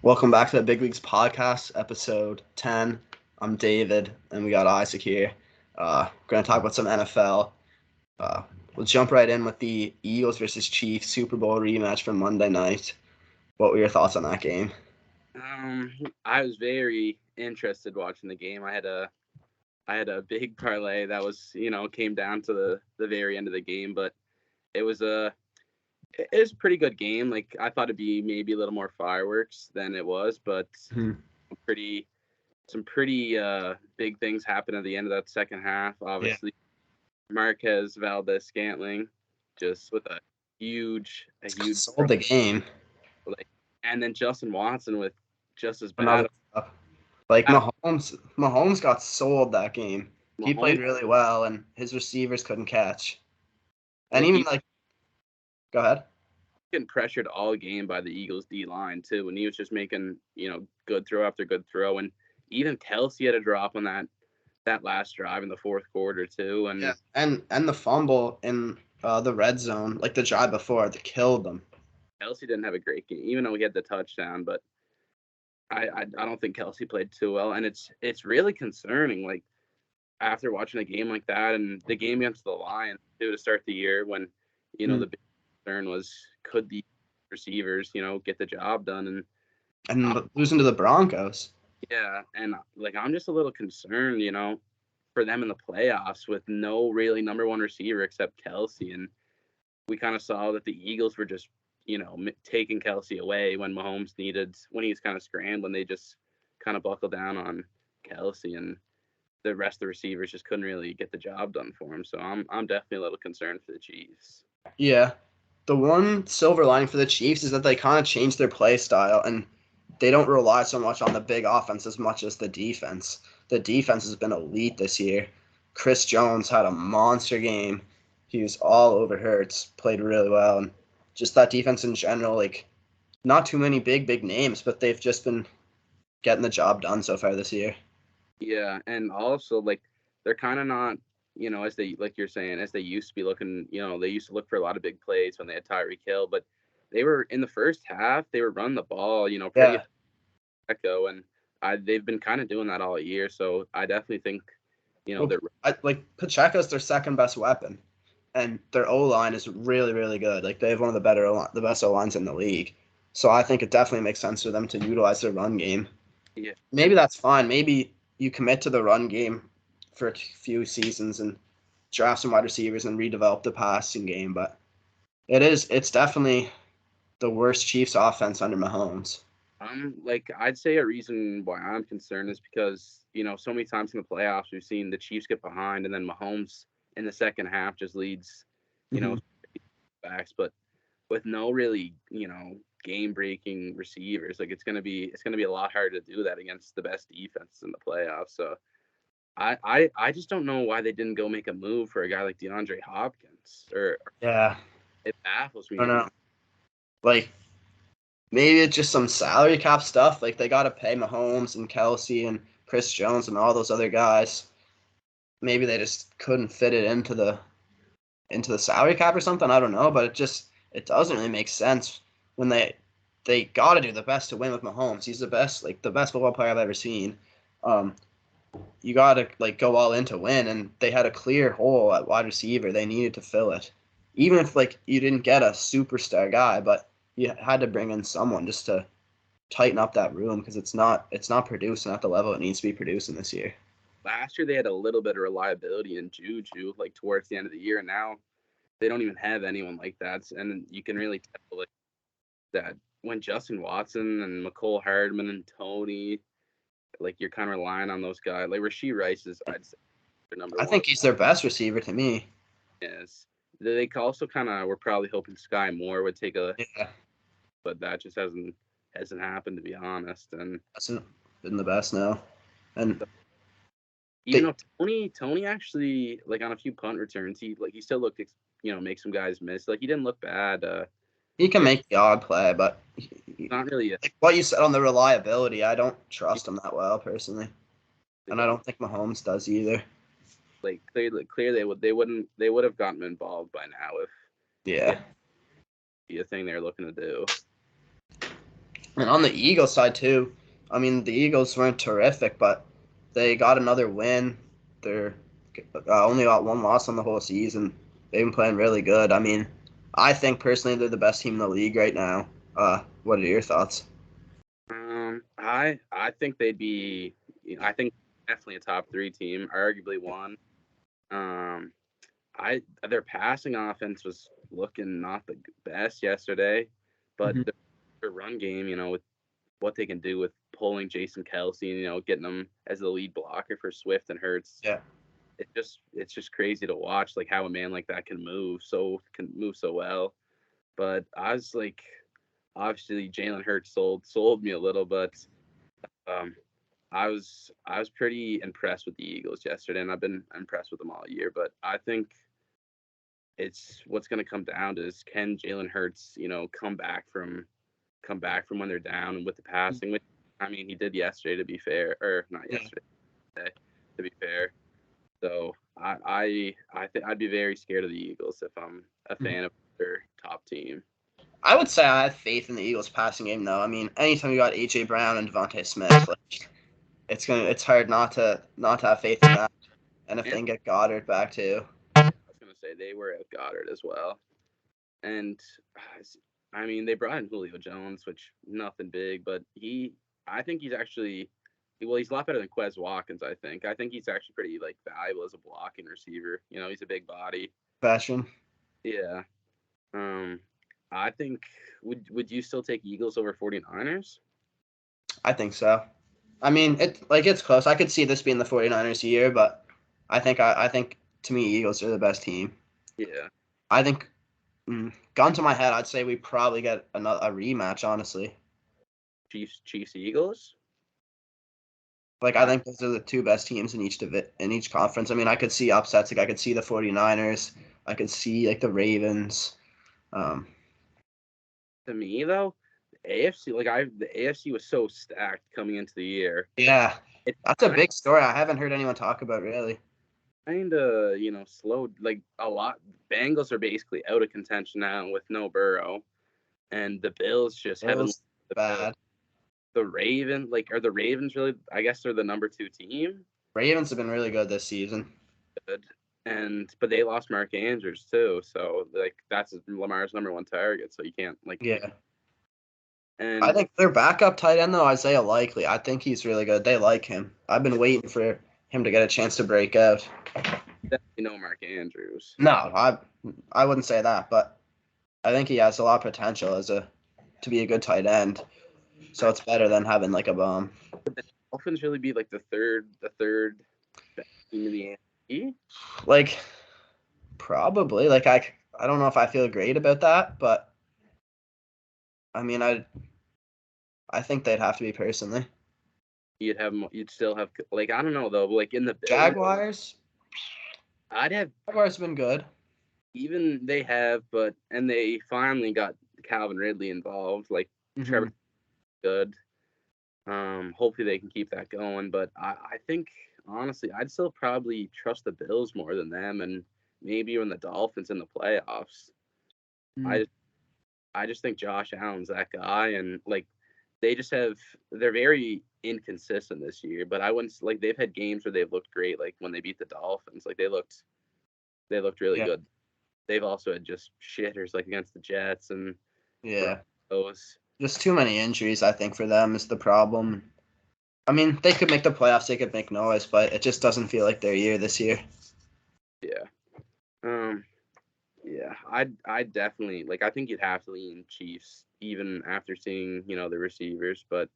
Welcome back to the Big Leagues podcast, episode 10. I'm David, and we got Isaac here. We're going to talk about some NFL. We'll jump right in with the Eagles versus Chiefs Super Bowl rematch from Monday night. What were your thoughts on that game? I was very interested watching the game. I had a big parlay that was, came down to the very end of the game, but it was a pretty good game. Like I thought it'd be maybe a little more fireworks than it was, but pretty some pretty big things happened at the end of that second half. Obviously, Marquez Valdez-Scantling just with a huge sold the game. And then Justin Watson with just as bad. Like Mahomes got sold that game. He played really well, and his receivers couldn't catch. And even go ahead. Getting pressured all game by the Eagles D line too, and he was just making good throw after good throw, and even Kelce had a drop on that last drive in the fourth quarter too, and the fumble in the red zone, like the drive before, that killed them. Kelce didn't have a great game, even though he had the touchdown, but I don't think Kelce played too well, and it's really concerning. Like after watching a game like that, and the game against the Lions too to start the year, when the big concern was could the receivers get the job done, and losing to the Broncos. Yeah, and I'm just a little concerned, for them in the playoffs with no really number one receiver except Kelce, and we kind of saw that the Eagles were just taking Kelce away when Mahomes when he was kind of scrambling, they just kind of buckled down on Kelce, and the rest of the receivers just couldn't really get the job done for him. So I'm definitely a little concerned for the Chiefs. Yeah, the one silver lining for the Chiefs is that they kind of changed their play style, and they don't rely so much on the big offense as much as the defense. The defense has been elite this year. Chris Jones had a monster game. He was all over Hurts, played really well, and just that defense in general, like not too many big names, but they've just been getting the job done so far this year. Yeah, and also they're kind of not, as they you're saying, as they used to be looking. They used to look for a lot of big plays when they had Tyreek Hill, but they were in the first half. They were running the ball, pretty echo, and they've been kind of doing that all year. So I definitely think, Pacheco's their second best weapon, and their O-line is really, really good. Like they have one of the best O-lines in the league. So I think it definitely makes sense for them to utilize their run game. Yeah. Maybe that's fine. Maybe you commit to the run game for a few seasons and draft some wide receivers and redevelop the passing game. But it's definitely the worst Chiefs offense under Mahomes. I'd say a reason why I'm concerned is because, so many times in the playoffs we've seen the Chiefs get behind and then Mahomes in the second half just leads, backs, but with no really, game breaking receivers, it's gonna be a lot harder to do that against the best defense in the playoffs. So I just don't know why they didn't go make a move for a guy like DeAndre Hopkins. It baffles me. I don't know. Maybe it's just some salary cap stuff. Like they got to pay Mahomes and Kelce and Chris Jones and all those other guys. Maybe they just couldn't fit it into the salary cap or something. I don't know, but it doesn't really make sense when they got to do the best to win with Mahomes. He's the best football player I've ever seen. You got to go all in to win, and they had a clear hole at wide receiver. They needed to fill it, even if you didn't get a superstar guy, but you had to bring in someone just to tighten up that room because it's not producing at the level it needs to be producing this year. Last year they had a little bit of reliability in Juju, towards the end of the year, and now they don't even have anyone like that. And you can really tell that when Justin Watson and Mecole Hardman and Tony, you're kind of relying on those guys. Rashee Rice is, I'd say, their number one. I think he's their best receiver to me. Yes. They also kind of were probably hoping Sky Moore would take but that just hasn't happened, to be honest. And hasn't been the best now. And even though Tony actually, on a few punt returns, he still looked, make some guys miss. He didn't look bad. He can make the odd play, but not really. What you said on the reliability, I don't trust him that well personally, and I don't think Mahomes does either. Clearly, they would have gotten involved by now if be a thing they're looking to do. And on the Eagles side too, I mean the Eagles weren't terrific, but they got another win. They're only got one loss on the whole season. They've been playing really good. I mean, I think personally they're the best team in the league right now. What are your thoughts? I think they'd be. I think definitely a top 3 team, arguably one. Their passing offense was looking not the best yesterday, but Mm-hmm. their run game, with what they can do with pulling Jason Kelce and getting him as the lead blocker for Swift and Hurts. Yeah. It's just crazy to watch, like how a man like that can move so well. But I was like, obviously Jalen Hurts sold me a little, but um, I was pretty impressed with the Eagles yesterday, and I've been impressed with them all year. But I think it's what's going to come down to is can Jalen Hurts, come back from when they're down and with the passing. Which, I mean, he did yesterday, to be fair, or not Yeah. yesterday, to be fair. So I think I'd be very scared of the Eagles if I'm a fan of their top team. I would say I have faith in the Eagles passing game though. I mean, anytime you got AJ Brown and Devontae Smith, like it's hard not to have faith in that. And if they And can get Goddard back too. I was gonna say they were at Goddard as well, and I mean they brought in Julio Jones, which nothing big, but I think he's actually. Well, he's a lot better than Quez Watkins. I think he's actually pretty like valuable as a blocking receiver. He's a big body. Fashion. Yeah. Um, I think would you still take Eagles over 49ers? I think so. I mean, it's close. I could see this being the 49ers year, but I think to me Eagles are the best team. Yeah. I think gun to my head, I'd say we probably get a rematch, honestly. Chiefs Eagles. Like I I think those are the two best teams in each conference. I mean, I could see upsets. Like I could see the 49ers. I could see like the Ravens. Um, To me though, the AFC was so stacked coming into the year. yeah, It's that's a big story. I haven't heard anyone talk about really. kind of slowed like a lot. Bengals are basically out of contention now with no Burrow, and the Bills just It haven't. was bad. The are the Ravens really? I guess they're the number 2 team. Ravens have been really good this season. Good. But they lost Mark Andrews too, so like that's Lamar's number 1 target. So you can't like. Yeah. I And think their backup tight end though, Isaiah Likely. I think he's really good. They like him. I've been waiting for him to get a chance to break out. definitely no Mark Andrews. No, I wouldn't say that, but I think he has a lot of potential to be a good tight end. So it's better than having like a bum. Dolphins really be like the third best team in the NFC. Like probably. Like I don't know if I feel great about that, but I mean I think they'd have to be personally. You'd still have like I don't know though, like in the Bills, Jaguars. I'd have Jaguars have been good. even they have, but and they finally got Calvin Ridley involved. Like Trevor, good. Hopefully they can keep that going. But I think honestly, I'd still probably trust the Bills more than them, and maybe even the Dolphins in the playoffs. Mm. I just think Josh Allen's that guy, and like they're very inconsistent this year. But I wouldn't like they've had games where they've looked great, like when they beat the Dolphins, like they looked really Yeah. good. They've also had just shitters like against the Jets and Yeah. those. Just too many injuries, I think, for them is the problem. I mean, they could make the playoffs, they could make noise, but it just doesn't feel like their year this year. Yeah. Yeah. I definitely like. I think you'd have to lean Chiefs even after seeing the receivers, but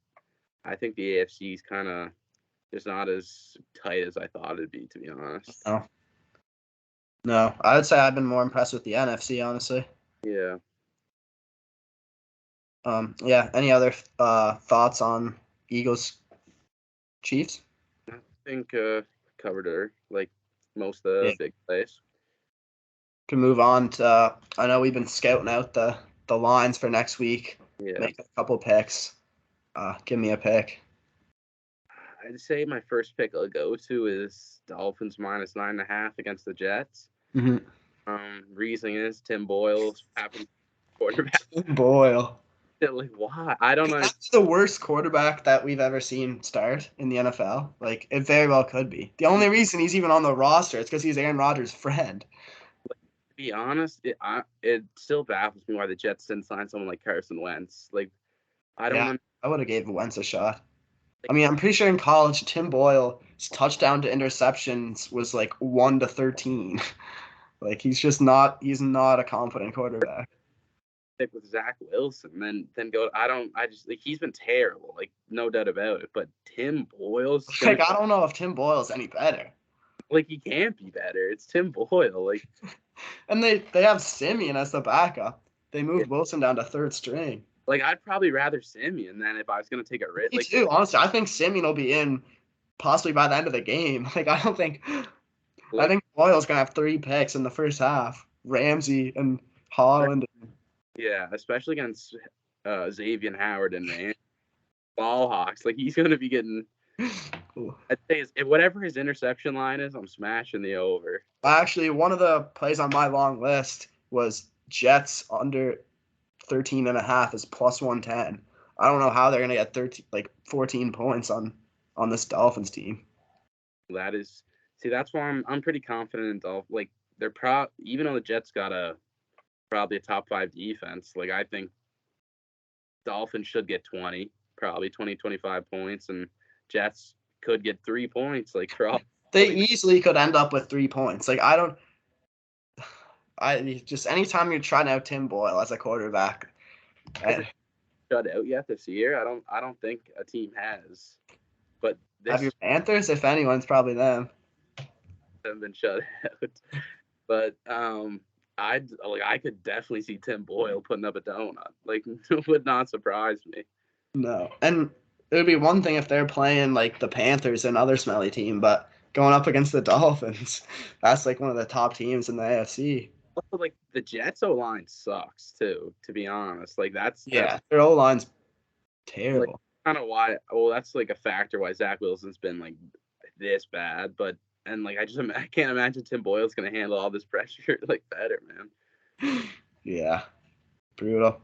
I think the AFC is kind of just not as tight as I thought it'd be, to be honest. No, I would say I've been more impressed with the NFC, honestly. Yeah. Yeah. Any other thoughts on Eagles Chiefs? I think covered her like most of the Yeah. big plays. Can move on to. I know we've been scouting out the lines for next week. Yeah. Make a couple picks. Give me a pick. I'd say my first pick I'll go to is Dolphins minus 9.5 against the Jets. Mm-hmm. Reasoning is Tim Boyle's happened quarterback. Boyle. Like, why? I don't know. That's the worst quarterback that we've ever seen start in the NFL. Like, it very well could be. The only reason he's even on the roster is because he's Aaron Rodgers' friend. To be honest, it still baffles me why the Jets didn't sign someone like Carson Wentz. Like, I don't know. I would have gave Wentz a shot. I mean, I'm pretty sure in college, Tim Boyle's touchdown to interceptions was like 1-13. Like, he's not a confident quarterback. Stick with Zach Wilson, then go. I just like he's been terrible, like no doubt about it. But Tim Boyle's Like, I don't know if Tim Boyle's any better. Like, he can't be better. It's Tim Boyle. Like, and they have Simeon as the backup. They moved Wilson down to third string. Like, I'd probably rather Simeon than if I was going to take a risk. Me too, honestly. I think Simeon will be in possibly by the end of the game. Like, I think Boyle's going to have 3 picks in the first half. Ramsey and Holland. Yeah, especially against Xavier Howard and Ball Hawks. Like, he's going to be getting... I'd say whatever his interception line is, I'm smashing the over. Actually, one of the plays on my long list was Jets under 13.5 is plus 110. I don't know how they're gonna get 14 points on this Dolphins team. That's why I'm pretty confident in Dolphins. Like, they're even though the Jets got probably a top 5 defense, like, I think Dolphins should get 25 points, and Jets could get 3 points. Like, they easily could end up with 3 points. Like, just anytime you're trying out Tim Boyle as a quarterback, shut out yet this year. I don't think a team has. But have your Panthers? If anyone's, probably them. Haven't been shut out. But I could definitely see Tim Boyle putting up a donut. Like, it would not surprise me. No, and it would be one thing if they're playing like the Panthers, another smelly team, but going up against the Dolphins, that's like one of the top teams in the AFC. Also, like, the Jets O-line sucks too, to be honest. Like, that's their O-line's terrible. Like, kind of why. Well, that's like a factor why Zach Wilson's been like this bad. And like, I can't imagine Tim Boyle's gonna handle all this pressure like better, man. Yeah, brutal.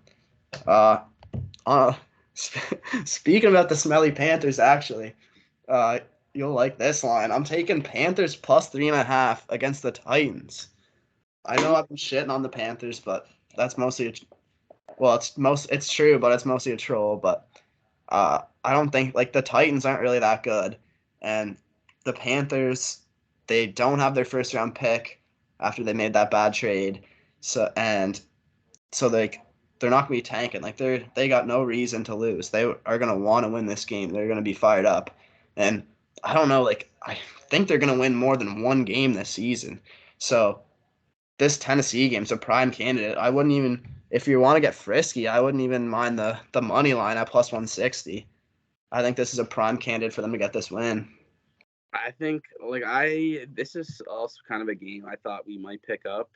Speaking about the smelly Panthers, actually, you'll like this line. I'm taking Panthers plus 3.5 against the Titans. I know I've been shitting on the Panthers, but that's mostly it's true, but it's mostly a troll. But I don't think, like, the Titans aren't really that good, and the Panthers, they don't have their first round pick after they made that bad trade, so they're not gonna be tanking. Like, they got no reason to lose. They are gonna want to win this game. They're gonna be fired up, and I don't know. Like, I think they're gonna win more than one game this season. So this Tennessee game's a prime candidate. I wouldn't even, if you want to get frisky, I wouldn't even mind the money line at plus 160. I think this is a prime candidate for them to get this win. I think, this is also kind of a game I thought we might pick up,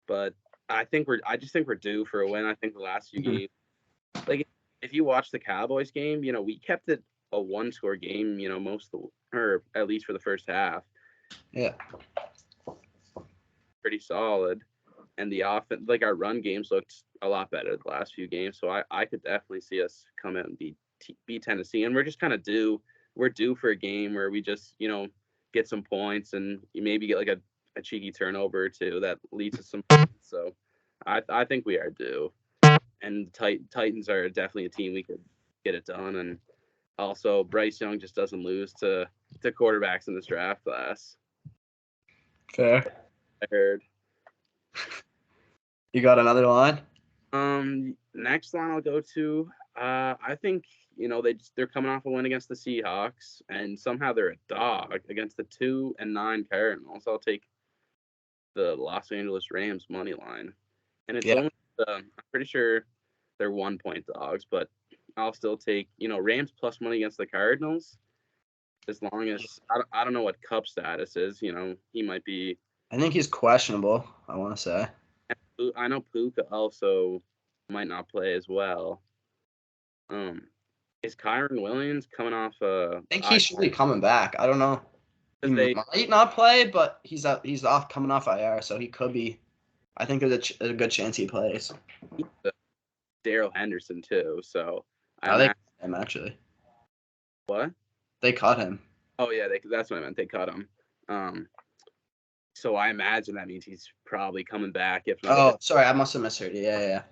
but I just think we're due for a win. I think the last few games, like, if you watch the Cowboys game, we kept it a 1-score game, or at least for the first half. Yeah. Pretty solid. And the offense, like, our run games looked a lot better the last few games. So I could definitely see us come out and beat Tennessee. And we're just kind of due. We're due for a game where we just, get some points and you maybe get like a cheeky turnover or two that leads to some points. So I think we are due. And Titans are definitely a team we could get it done. And also, Bryce Young just doesn't lose to quarterbacks in this draft class. Fair. I heard. You got another line? Next line I'll go to. I think they're coming off a win against the Seahawks, and somehow they're a dog against the 2-9 Cardinals. I'll take the Los Angeles Rams money line, and it's only I'm pretty sure they're 1-point dogs, but I'll still take Rams plus money against the Cardinals, as long as I don't know what Kupp status is. He might be. I think he's questionable, I want to say. I know Puka also might not play as well. Is Kyron Williams coming off? I think he should be coming back. I don't know. He might not play, but he's coming off IR, so he could be. I think there's a good chance he plays. Daryl Henderson too. So I They imagine cut him, actually. what? They cut him. Oh yeah, that's what I meant. They cut him. So I imagine that means he's probably coming back. If not, Oh, sorry, I must have misheard you. Yeah.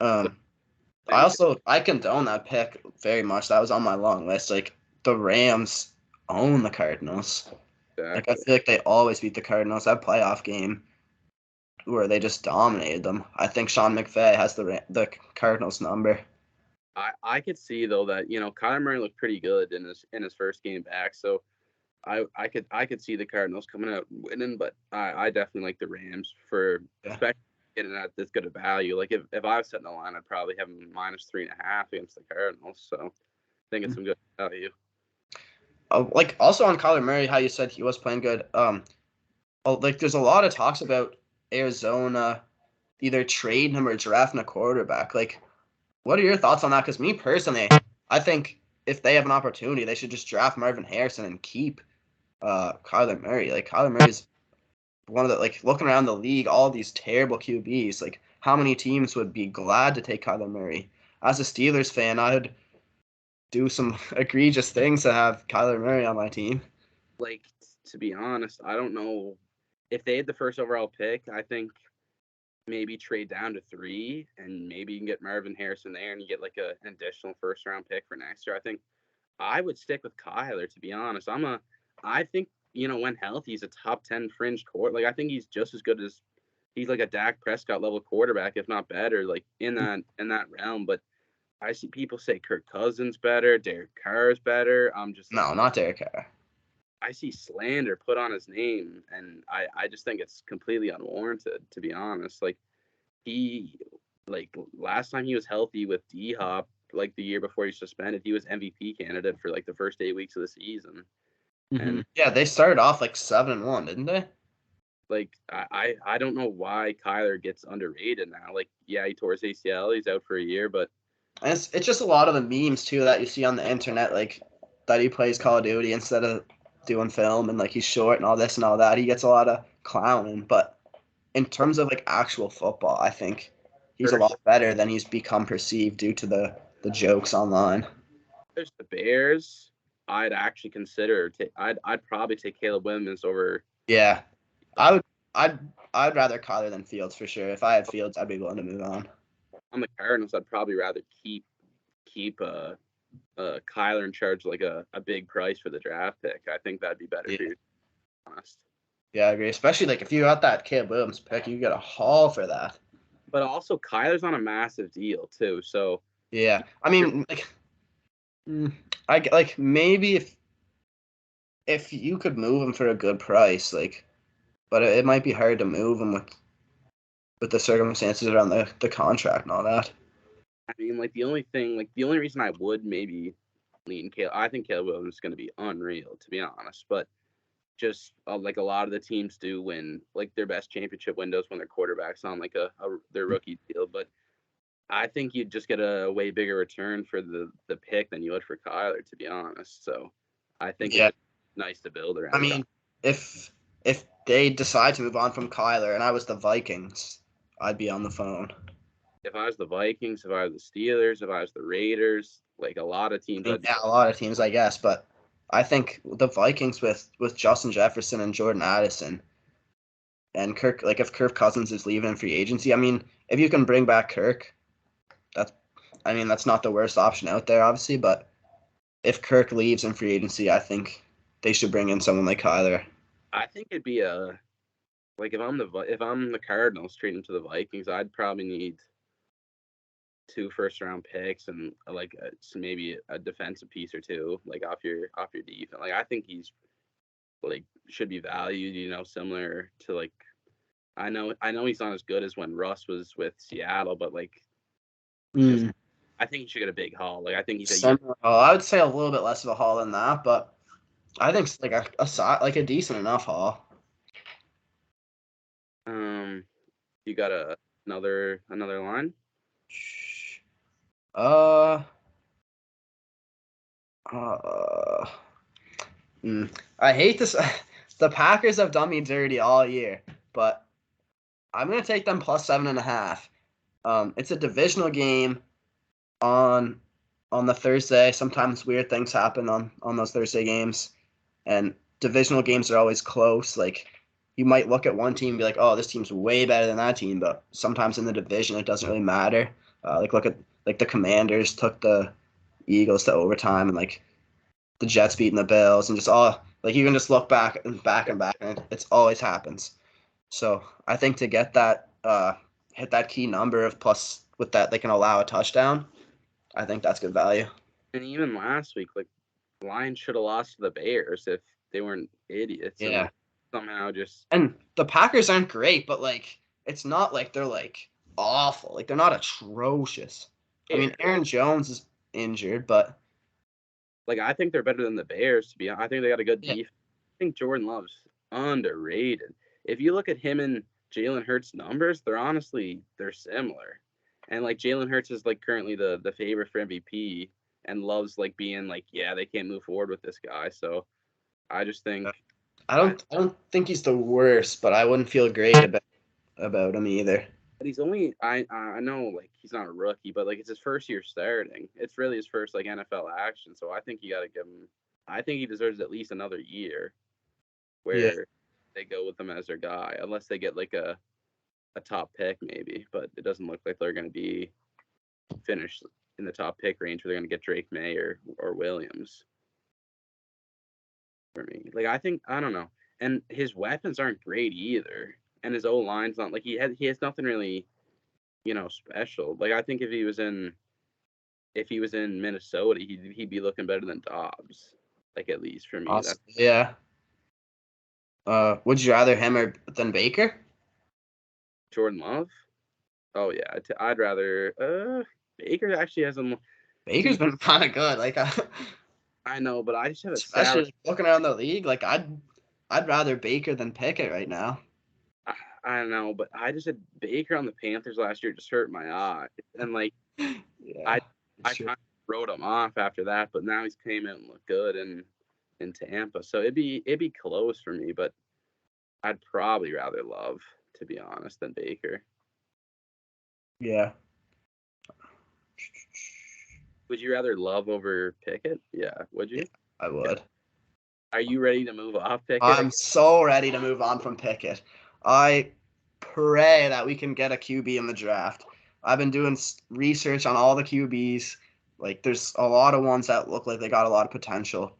I condone that pick very much. That was on my long list. Like, the Rams own the Cardinals. Like, I feel like they always beat the Cardinals. That playoff game where they just dominated them. I think Sean McVay has the Cardinals number. I could see though that Kyler Murray looked pretty good in his first game back, so I could see the Cardinals coming out and winning, but I definitely like the Rams for especially getting at this good a value. Like if I was setting the line, I'd probably have them -3.5 against the Cardinals. So I think it's some good value. Like also on Kyler Murray, how you said he was playing good. Like there's a lot of talks about Arizona either trading him or drafting a quarterback. Like, what are your thoughts on that? Because me personally, I think if they have an opportunity, they should just draft Marvin Harrison and keep Kyler Murray. Like Kyler Murray's one of the, like, looking around the league, all these terrible QBs. Like, how many teams would be glad to take Kyler Murray? As a Steelers fan, I'd do some egregious things to have Kyler Murray on my team. Like, to be honest, I don't know if they had the first overall pick. I think maybe trade down to 3 and maybe you can get Marvin Harrison there and you get like an additional first round pick for next year. I think I would stick with Kyler, to be honest. I think, when healthy, he's a top 10 fringe court. Like, I think he's just as good as he's like a Dak Prescott level quarterback, if not better, like in that realm. But I see people say Kirk Cousins better, Derek Carr is better. I'm just No, not Derek Carr. I see slander put on his name, and I just think it's completely unwarranted, to be honest. Like last time he was healthy with D-Hop, like the year before he suspended, he was MVP candidate for like the first 8 weeks of the season. Mm-hmm. And yeah, they started off like 7-1, didn't they? Like I don't know why Kyler gets underrated now. Like, yeah, he tore his ACL, he's out for a year, but and it's just a lot of the memes too that you see on the internet, like that he plays Call of Duty instead of doing film, and like he's short and all this and all that. He gets a lot of clowning, but in terms of like actual football, I think he's a lot better than he's become perceived due to the jokes online. There's the Bears. I'd actually consider. I'd probably take Caleb Williams over. Yeah, I'd rather Kyler than Fields for sure. If I had Fields, I'd be willing to move on. On the Cardinals, I'd probably rather keep Kyler and charge like a big price for the draft pick. I think that'd be better for you, to be honest. Yeah, I agree. Especially like if you got that Caleb Williams pick, you get a haul for that. But also Kyler's on a massive deal too. So yeah, I mean, like maybe if you could move him for a good price, like, but it might be hard to move him with the circumstances around the contract and all that. I mean, like the only reason I would maybe lean Caleb, I think Caleb Williams is going to be unreal, to be honest. But just like a lot of the teams do when like their best championship windows when their quarterback's on like their rookie deal. But I think you'd just get a way bigger return for the pick than you would for Kyler, to be honest. So I think it's nice to build around. I mean, if they decide to move on from Kyler and I was the Vikings, I'd be on the phone. If I was the Vikings, if I was the Steelers, if I was the Raiders, like a lot of teams. Yeah, a lot of teams, I guess. But I think the Vikings with Justin Jefferson and Jordan Addison and Kirk, like if Kirk Cousins is leaving free agency, I mean, if you can bring back Kirk, that's not the worst option out there, obviously. But if Kirk leaves in free agency, I think they should bring in someone like Kyler. I think it'd be if I'm the Cardinals trading to the Vikings, I'd probably need 2 first-round picks and like maybe a defensive piece or 2, like off your defense. Like I think he's like should be valued, similar to like I know he's not as good as when Russ was with Seattle, but like I think he should get a big haul. Like I think he's I would say a little bit less of a haul than that, but I think it's like a decent enough haul. You got another line? I hate this. The Packers have done me dirty all year, but I'm gonna take them plus 7.5. It's a divisional game on the Thursday. Sometimes weird things happen on those Thursday games, and divisional games are always close. Like you might look at one team and be like, "Oh, this team's way better than that team," but sometimes in the division it doesn't really matter. Like look at like the Commanders took the Eagles to overtime, and like the Jets beating the Bills, and just all like you can just look back and back and back, and it's always happens. So I think to get that hit that key number of plus with that they can allow a touchdown. I think that's good value. And even last week, like Lions should have lost to the Bears if they weren't idiots. Yeah. And somehow just And the Packers aren't great, but like it's not like they're like awful. Like they're not atrocious. I mean, Aaron Jones is injured, but like I think they're better than the Bears. To be honest, I think they got a good yeah. defense. I think Jordan Love's underrated. If you look at him and Jalen Hurts' numbers, they're similar. And like Jalen Hurts is like currently the favorite for MVP, and Love's like being like, yeah, they can't move forward with this guy. So I just think I don't think he's the worst, but I wouldn't feel great about him either. But he's only I know like he's not a rookie, but like it's his first year starting. It's really his first like NFL action. So I think you got to give him. I think he deserves at least another year where they go with him as their guy, unless they get like a top pick maybe. But it doesn't look like they're going to be finished in the top pick range where they're going to get Drake May or Williams. For me, like I don't know, and his weapons aren't great either, and his O line's not like he has nothing really, special. Like I think if he was in Minnesota, he'd be looking better than Dobbs, like at least for me. Awesome. Yeah. Would you rather him or than Baker? Jordan Love. Oh yeah, I'd rather. Baker actually has a. Baker's been kind of good. Like I know, but I just have a especially looking around the league. Like I'd rather Baker than Pickett right now. I don't know, but I just had Baker on the Panthers last year just hurt my eye, and like Yeah, I kind of wrote him off after that, but now he's came out and looked good in Tampa, so it'd be close for me, but I'd probably rather Love, to be honest, than Baker. Yeah. Would you rather Love over Pickett? Yeah, would you? Yeah, I would. Are you ready to move off Pickett? I'm so ready to move on from Pickett. I pray that we can get a QB in the draft. I've been doing research on all the QBs. Like, there's a lot of ones that look like they got a lot of potential.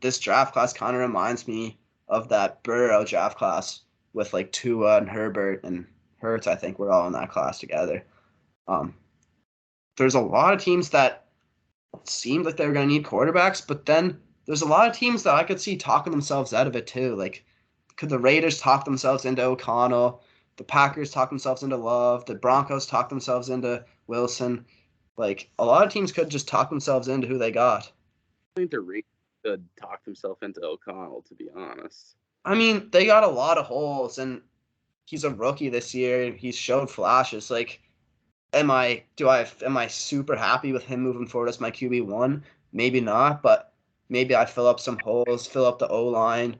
This draft class kind of reminds me of that Burrow draft class with like Tua and Herbert and Hurts. I think we're all in that class together. There's a lot of teams that seemed like they were going to need quarterbacks, but then there's a lot of teams that I could see talking themselves out of it too. Like, could the Raiders talk themselves into O'Connell? The Packers talk themselves into Love. The Broncos talk themselves into Wilson. Like, a lot of teams could just talk themselves into who they got. I think the Raiders could talk themselves into O'Connell, to be honest. I mean, they got a lot of holes, and he's a rookie this year. He's showed flashes. Like, am I super happy with him moving forward as my QB1? Maybe not, but maybe I'd fill up some holes, fill up the O-line,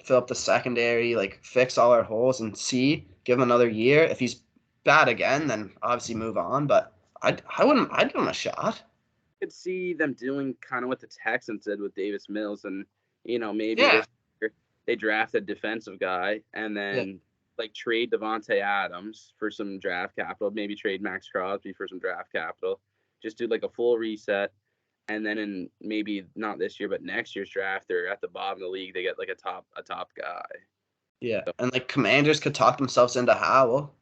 fill up the secondary, like fix all our holes and give him another year. If he's bad again, then obviously move on, but I'd give him a shot. I could see them doing kind of what the Texans did with Davis Mills, and maybe they draft a defensive guy and then like trade Devontae Adams for some draft capital, maybe trade Max Crosby for some draft capital, just do like a full reset. And then in maybe not this year, but next year's draft, they're at the bottom of the league. They get like a top guy. Yeah, and like Commanders could talk themselves into Howell.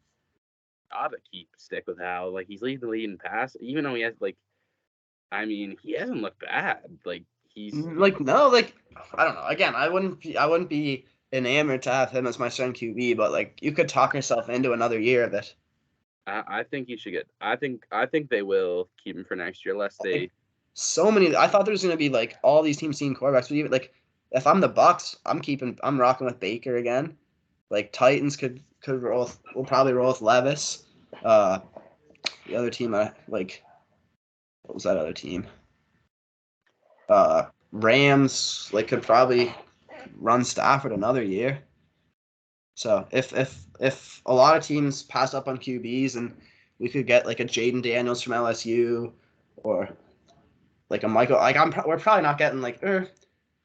Gotta stick with Howell. Like he's leading the lead in pass, even though he has he hasn't looked bad. Like he's like no, like I don't know. Again, I wouldn't be enamored to have him as my starting QB, but like you could talk yourself into another year of it. I think you should get. I think they will keep him for next year, unless they. So many. I thought there was gonna be like all these teams seeing quarterbacks, but even like if I'm the Bucks, I'm rocking with Baker again. Like Titans could roll. We'll probably roll with Levis. The other team, what was that other team? Rams could probably run Stafford another year. So if a lot of teams pass up on QBs and we could get like a Jaden Daniels from LSU, or like a Michael. Like we're probably not getting like,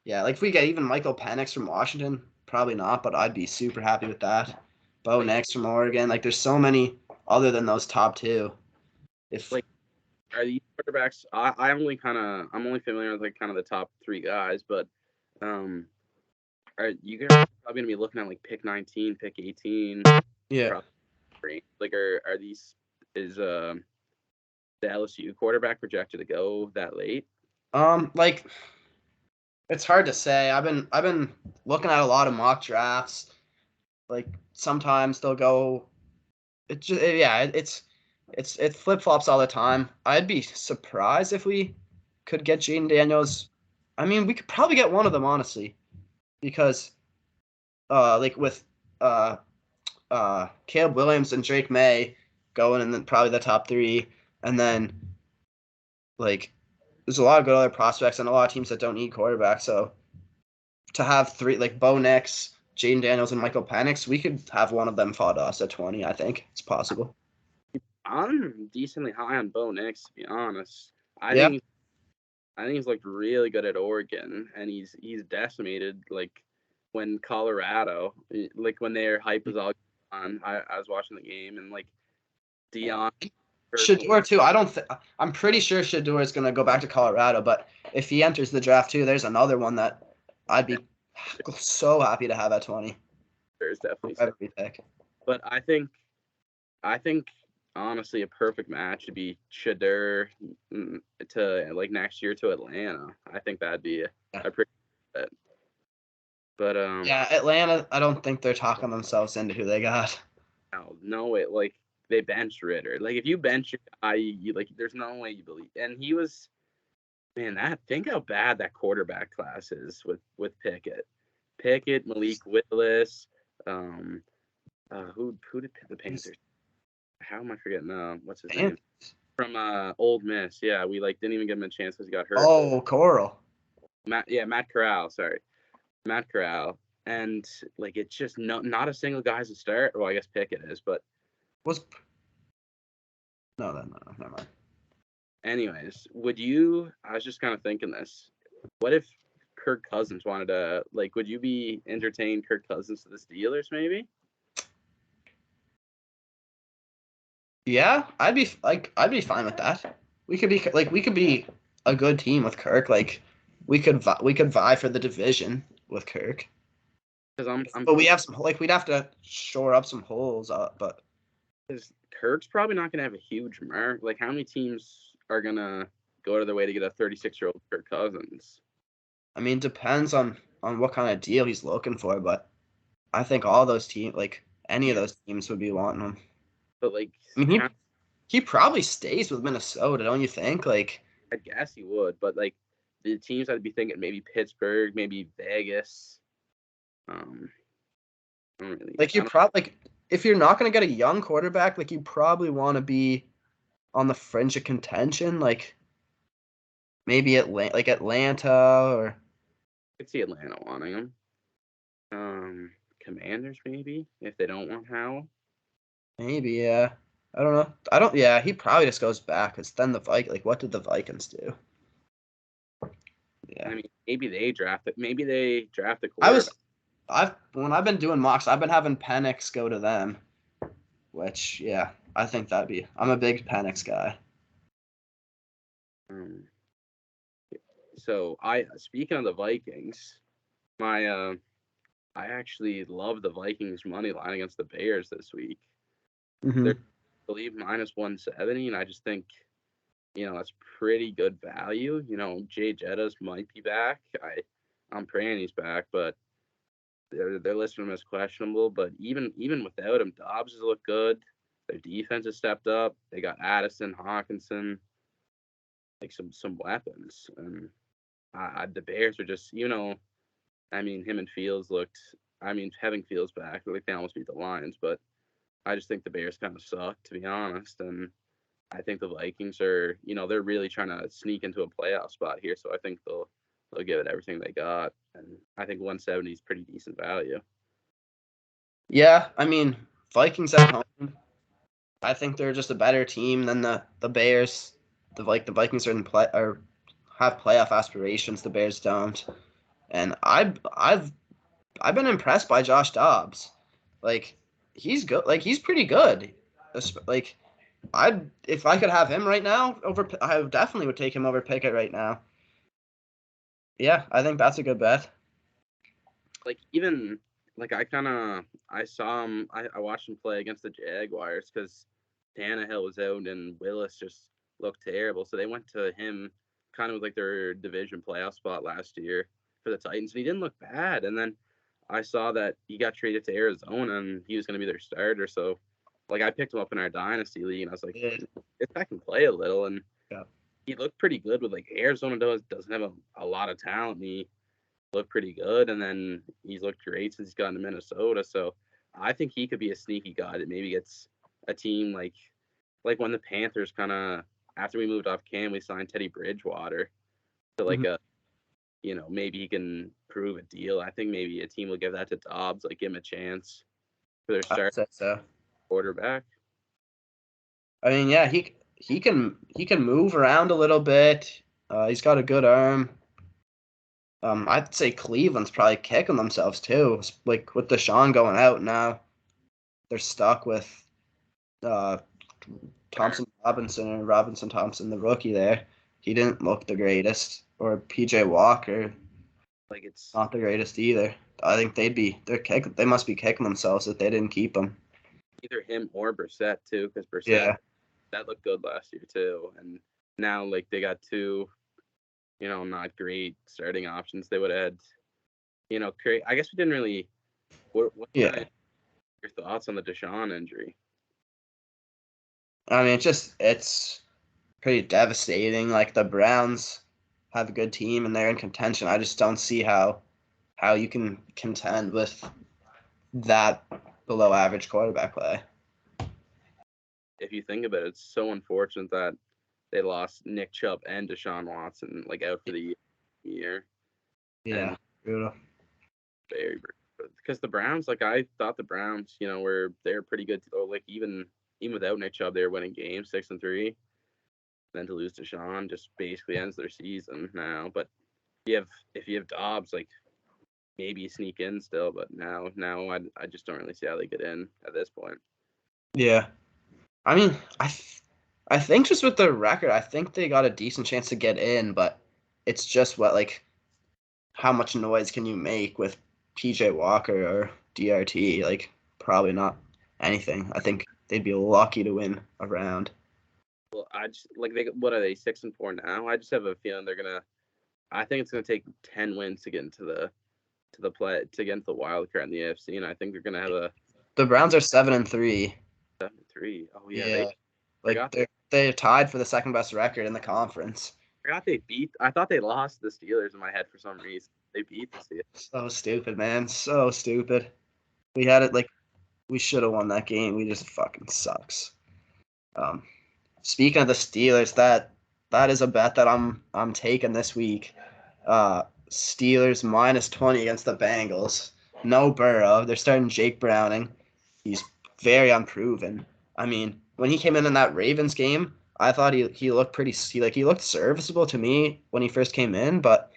yeah, like if we get even Michael Penix from Washington, probably not. But I'd be super happy with that. Bo Nix from Oregon. Like there's so many other than those top two. If like, are these quarterbacks? I'm only familiar with like kind of the top three guys, but are you guys probably gonna be looking at like pick 19, pick 18? Yeah. Like are these is the LSU quarterback projected to go that late? Like it's hard to say. I've been looking at a lot of mock drafts. Like sometimes they'll go. It just yeah. It flip flops all the time. I'd be surprised if we could get Jaden Daniels. I mean, we could probably get one of them honestly, because like with Caleb Williams and Drake May going in probably the top three, and then like there's a lot of good other prospects and a lot of teams that don't need quarterbacks. So to have three like Bo Nix, Jaden Daniels, and Michael Penix, we could have one of them fall to us at 20. I think it's possible. I'm decently high on Bo Nix, to be honest. I Yeah. think he's looked really good at Oregon, and he's decimated like when Colorado, like when their hype was all on. I was watching the game and like Deion. Shedeur too. I'm pretty sure Shedeur is gonna go back to Colorado, but if he enters the draft too, there's another one that I'd be so happy to have at 20. There's definitely Every pick. But I think honestly a perfect match would be Shedeur to like next year to Atlanta. I think that'd be a pretty good bet. But yeah, Atlanta, I don't think they're talking themselves into who they got. No, it like they benched Ritter. Like if you bench your guy, you like there's no way you believe. And he was, man, think how bad that quarterback class is with Pickett, Malik Willis, who did the Panthers? How am I forgetting? What's his name? From Old Miss. Yeah, we like didn't even give him a chance because he got hurt. Oh, Coral. Matt Corral. Sorry, Matt Corral. And like it's just not a single guy's a start. Well, I guess Pickett is, but no, never mind. Anyways, I was just kind of thinking this. What if Kirk Cousins wanted to, like, would you be entertaining Kirk Cousins to the Steelers maybe? Yeah, I'd be fine with that. We could be a good team with Kirk. Like we could vie for the division with Kirk. But we have we'd have to shore up some holes up, but Kirk's probably not gonna have a huge mark. Like how many teams are gonna go out of their way to get a 36-year-old Kirk Cousins? I mean, depends on what kind of deal he's looking for, but I think all those teams, like any of those teams, would be wanting him. But like, I mean, he probably stays with Minnesota, don't you think? Like, I guess he would, but like the teams I'd be thinking maybe Pittsburgh, maybe Vegas. Like you probably like if you're not gonna get a young quarterback, like you probably want to be on the fringe of contention, like maybe Atlanta or. I could see Atlanta wanting him. Commanders maybe if they don't want Howell. Maybe yeah. I don't know. Yeah, he probably just goes back because then the what did the Vikings do? Yeah. I mean, maybe they draft it. Maybe they draft the quarterback. When I've been doing mocks, I've been having Penix go to them, which yeah, I think I'm a big Penix guy. So speaking of the Vikings, I actually love the Vikings money line against the Bears this week. Mm-hmm. They're, I believe, minus 170, and I just think, that's pretty good value. Jay Jettas might be back. I'm praying he's back, but they're listing him as questionable. But even without him, Dobbs has looked good. Their defense has stepped up. They got Addison, Hawkinson, like some weapons, and the Bears are just, I mean, him and Fields having Fields back, like they almost beat the Lions, but I just think the Bears kind of suck, to be honest, and I think the Vikings are, they're really trying to sneak into a playoff spot here, so I think they'll give it everything they got, and I think 170 is pretty decent value. Yeah, I mean, Vikings at home, I think they're just a better team than the Bears. The Vikings are in play or have playoff aspirations. The Bears don't, and I've been impressed by Josh Dobbs. Like he's good. Like he's pretty good. Like if I could have him right now I definitely would take him over Pickett right now. Yeah, I think that's a good bet. Like even like I saw him. I watched him play against the Jaguars because Tannehill was out and Willis just looked terrible. So they went to him kind of with like their division playoff spot last year for the Titans. And he didn't look bad. And then I saw that he got traded to Arizona and he was going to be their starter. So like I picked him up in our dynasty league and I was like, if I can play a little, and yeah. He looked pretty good with like Arizona doesn't have a lot of talent. And he looked pretty good, and then he's looked great since he's gotten to Minnesota. So I think he could be a sneaky guy that maybe gets a team like when the Panthers kind of after we moved off Cam, we signed Teddy Bridgewater to like a maybe he can prove a deal. I think maybe a team will give that to Dobbs, like give him a chance for their start quarterback. I mean, yeah, he can move around a little bit. He's got a good arm. I'd say Cleveland's probably kicking themselves too. Like with Deshaun going out now, they're stuck with Thompson Robinson, the rookie there. He didn't look the greatest. Or PJ Walker. Like it's not the greatest either. I think they must be kicking themselves that they didn't keep him. Either him or Brissett too, because Brissett that looked good last year too. And now like they got two not great starting options. They would add, I guess we didn't really. What your thoughts on the Deshaun injury? I mean, it's pretty devastating. Like the Browns have a good team and they're in contention. I just don't see how you can contend with that below average quarterback play. If you think about it, it's so unfortunate that they lost Nick Chubb and Deshaun Watson like out for the year. Yeah, brutal. Very brutal. Because the Browns, like I thought the Browns, they're pretty good. Like even without Nick Chubb, they were winning games 6-3. Then to lose Deshaun just basically ends their season now. But if you have Dobbs, like maybe sneak in still. But now I just don't really see how they get in at this point. Yeah, I mean I think just with their record, I think they got a decent chance to get in, but it's just how much noise can you make with PJ Walker or DRT? Like probably not anything. I think they'd be lucky to win a round. Well, I just what are they 6-4 now? I just have a feeling they're gonna. I think it's gonna take 10 wins to get into the wild card in the AFC, and I think they're gonna have The Browns are 7-3. 7-3. Oh yeah. They're tied for the second best record in the conference. I forgot they beat. I thought they lost the Steelers in my head for some reason. They beat the Steelers. So stupid, man. So stupid. We had it we should have won that game. We just fucking sucks. Speaking of the Steelers, that is a bet that I'm taking this week. Steelers -20 against the Bengals. No Burrow. They're starting Jake Browning. He's very unproven. I mean, when he came in that Ravens game, I thought he looked he looked serviceable to me when he first came in, but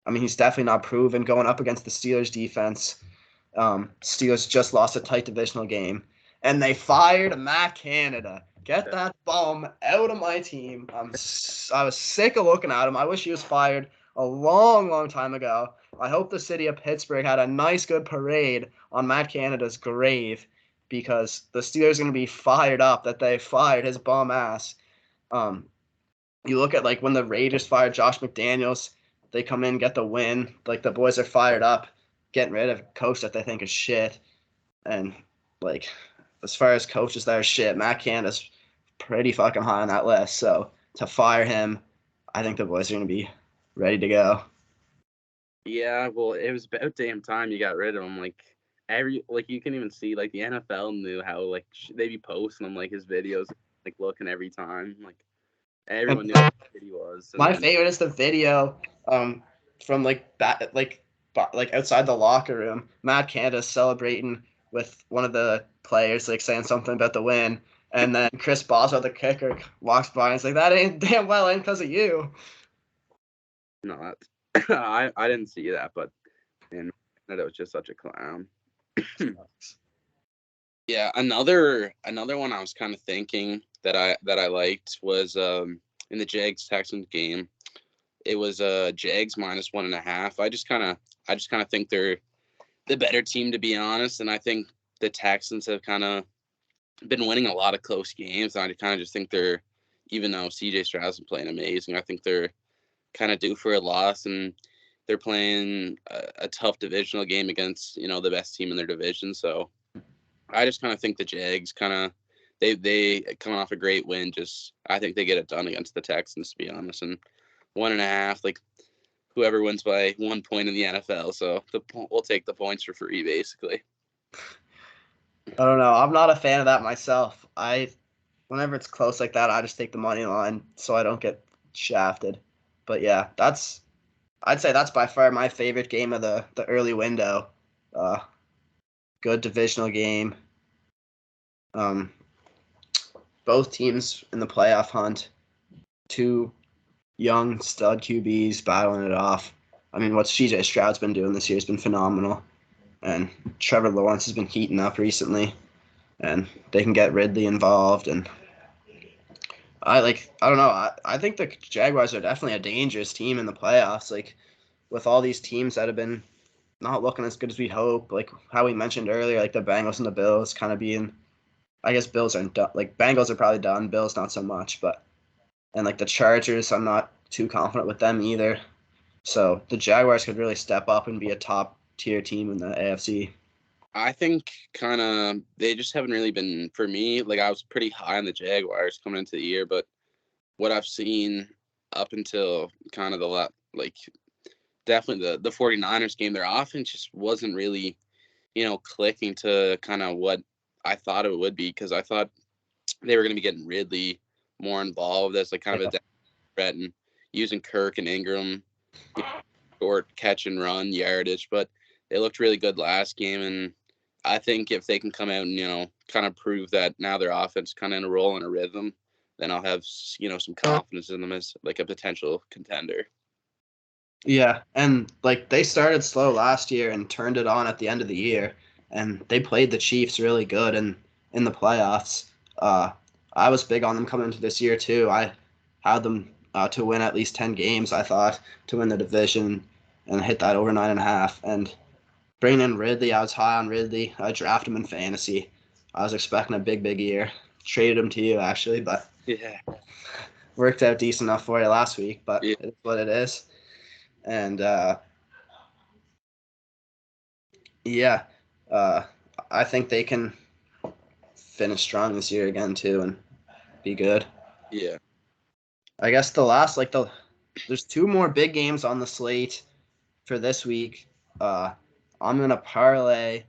I mean, he's definitely not proven going up against the Steelers defense. Steelers just lost a tight divisional game, and they fired Matt Canada. Get that bum out of my team. I was sick of looking at him. I wish he was fired a long, long time ago. I hope the city of Pittsburgh had a nice, good parade on Matt Canada's grave, because the Steelers are going to be fired up that they fired his bum ass. You look at when the Raiders fired Josh McDaniels, they come in, get the win. The boys are fired up, getting rid of a coach that they think is shit. And as far as coaches that are shit, Matt Canada's pretty fucking high on that list. So to fire him, I think the boys are going to be ready to go. Yeah, well, it was about damn time you got rid of him. You can even see the NFL knew how they be posting him his videos looking every time everyone knew what he was. My favorite is the video from outside the locker room. Matt Canada celebrating with one of the players saying something about the win, And then Chris Boswell, the kicker, walks by and is like, that ain't damn well in because of you. No, I didn't see that, but man, that was just such a clown. Yeah, another one I was kind of thinking that I liked was in the Jags Texans game. It was Jags -1.5. I just kind of think they're the better team, to be honest, and I think the Texans have kind of been winning a lot of close games. And I kind of just think they're, even though CJ Stroud's been playing amazing, I think they're kind of due for a loss, and they're playing a tough divisional game against the best team in their division. So I just kind of think the Jags they coming off a great win. Just I think they get it done against the Texans, to be honest. And 1.5, like whoever wins by 1 point in the NFL. So we'll take the points for free, basically. I don't know. I'm not a fan of that myself. Whenever it's close like that, I just take the money line so I don't get shafted. But yeah, I'd say that's by far my favorite game of the early window. Good divisional game. Both teams in the playoff hunt. Two young stud QBs battling it off. I mean, what CJ Stroud's been doing this year has been phenomenal. And Trevor Lawrence has been heating up recently. And they can get Ridley involved. And I don't know. I think the Jaguars are definitely a dangerous team in the playoffs. Like, with all these teams that have been not looking as good as we hope, like how we mentioned earlier, like the Bengals and the Bills kind of being, I guess Bills aren't done. Like, Bengals are probably done. Bills not so much. And like the Chargers, I'm not too confident with them either. So the Jaguars could really step up and be a top tier team in the AFC. I think kind of they just haven't really been, for me, like I was pretty high on the Jaguars coming into the year, but what I've seen up until kind of definitely the 49ers game, their offense just wasn't really, clicking to kind of what I thought it would be, because I thought they were going to be getting Ridley more involved as like kind of a threat and using Kirk and Ingram, short catch and run yardage, but they looked really good last game. And I think if they can come out and, kind of prove that now their offense kind of in a roll and a rhythm, then I'll have, some confidence in them as like a potential contender. Yeah, and like they started slow last year and turned it on at the end of the year, and they played the Chiefs really good in the playoffs. I was big on them coming into this year too. I had them to win at least 10 games, I thought, to win the division and hit that over 9.5. And bringing in Ridley, I was high on Ridley. I drafted him in fantasy. I was expecting a big year. Traded him to you, actually, but yeah, worked out decent enough for you last week, but yeah. it's what it is. And yeah, I think they can finish strong this year again too and be good. Yeah. I guess there's 2 more big games on the slate for this week. I'm gonna parlay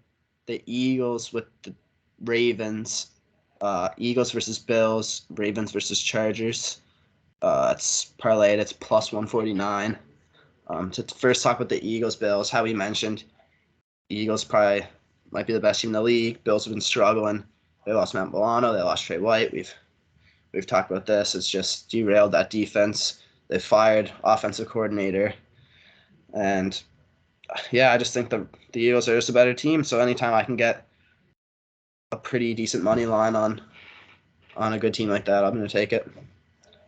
the Eagles with the Ravens. Eagles versus Bills, Ravens versus Chargers. It's parlayed. It's plus 149. To first talk about the Eagles Bills, how we mentioned, Eagles probably might be the best team in the league. Bills have been struggling. They lost Matt Milano. They lost Trey White. We've talked about this. It's just derailed that defense. They fired offensive coordinator, and yeah, I just think the Eagles are just a better team. So anytime I can get a pretty decent money line on a good team like that, I'm going to take it.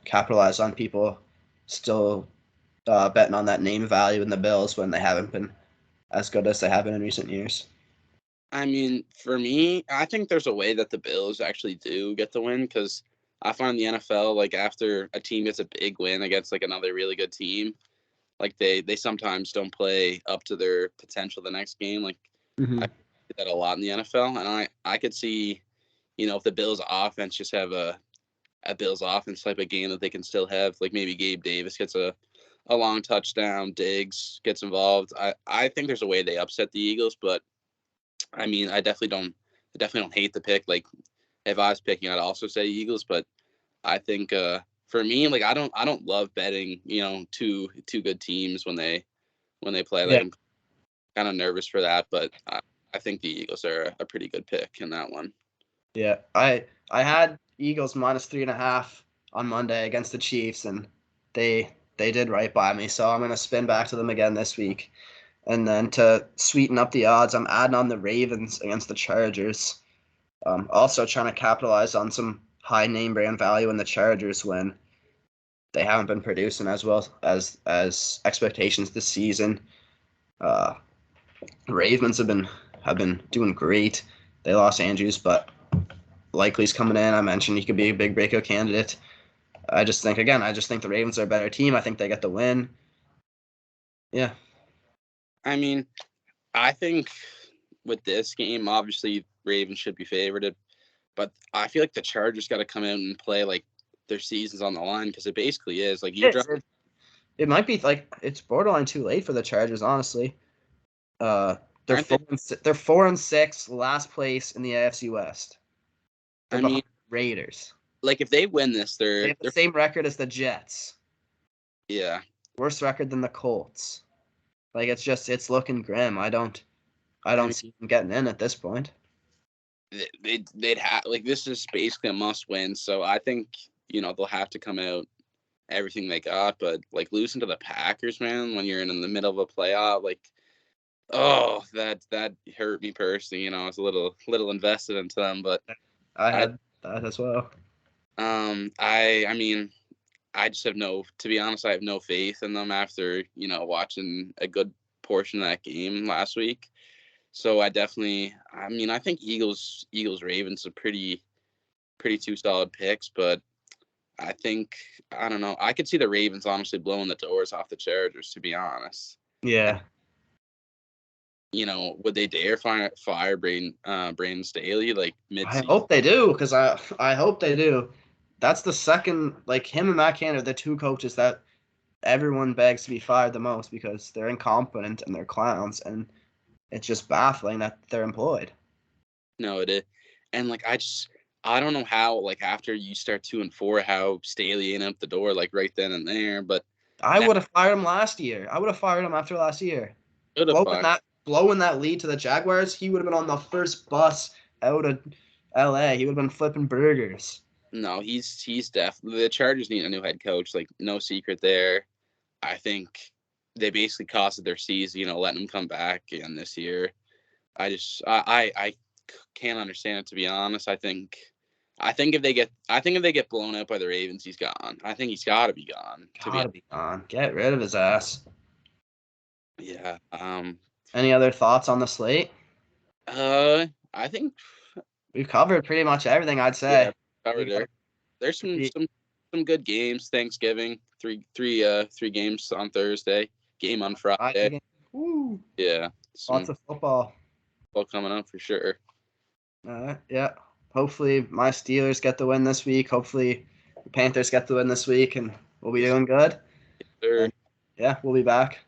Capitalize on people still betting on that name value in the Bills when they haven't been as good as they have been in recent years. I mean, for me, I think there's a way that the Bills actually do get the win, because I find the NFL, like after a team gets a big win against like another really good team, like they sometimes don't play up to their potential the next game. Like I see that a lot in the NFL, and I could see, if the Bills offense just have a Bills offense type of game that they can still have, like maybe Gabe Davis gets a long touchdown, Diggs gets involved. I think there's a way they upset the Eagles, but I mean, I definitely don't hate the pick. Like if I was picking, I'd also say Eagles, but I think for me, like I don't love betting, two good teams when they play. Like Yeah. I'm kind of nervous for that, but I think the Eagles are a pretty good pick in that one. Yeah, I had Eagles -3.5 on Monday against the Chiefs, and they did right by me. So I'm gonna spin back to them again this week. And then to sweeten up the odds, I'm adding on the Ravens against the Chargers. Also trying to capitalize on some high name brand value in the Chargers when they haven't been producing as well as expectations this season. Ravens have been doing great. They lost Andrews, but Likely's coming in. I mentioned he could be a big breakout candidate. I just think the Ravens are a better team. I think they get the win. Yeah. I mean, I think with this game, obviously Ravens should be favored, but I feel like the Chargers got to come out and play like their season's on the line because it basically is. Like it might be like it's borderline too late for the Chargers, honestly. They're 4-6, last place in the AFC West. They're behind Raiders. Like if they win this, they have the same record as the Jets. Yeah. Worse record than the Colts. Like it's looking grim. I don't see them getting in at this point. They'd have like this is basically a must win. So I think they'll have to come out everything they got. But like losing to the Packers, man, when you're in the middle of a playoff, like that hurt me personally. I was a little invested into them, but I had that as well. I mean, I just to be honest, I have no faith in them after, watching a good portion of that game last week. So I think Eagles Ravens are pretty two solid picks, but I don't know. I could see the Ravens honestly blowing the doors off the Chargers, to be honest. Yeah. Would they dare fire Brandon Staley like mid-season? I hope they do, because I hope they do. That's the second, like him and Matt Canada, the two coaches that everyone begs to be fired the most because they're incompetent and they're clowns, and it's just baffling that they're employed. No, it is. And like I don't know how, like after you start 2-4, how Staley ain't out the door like right then and there. But I would have fired him last year. I would have fired him after last year. Blowing that lead to the Jaguars, he would have been on the first bus out of LA. He would have been flipping burgers. No, he's definitely. The Chargers need a new head coach. Like no secret there. I think they basically costed their season, letting him come back again this year. I can't understand it, to be honest. I think if they get blown out by the Ravens, he's gone. I think he's got to be gone. Be gone. Get rid of his ass. Yeah. Any other thoughts on the slate? I think we've covered pretty much everything. I'd say. Yeah, covered it. There's some good games. Thanksgiving, three games on Thursday. Game on Friday. Woo. Yeah. Lots of football. Coming up for sure. Yeah. Hopefully my Steelers get the win this week. Hopefully the Panthers get the win this week, and we'll be doing good. Sure. Yeah, we'll be back.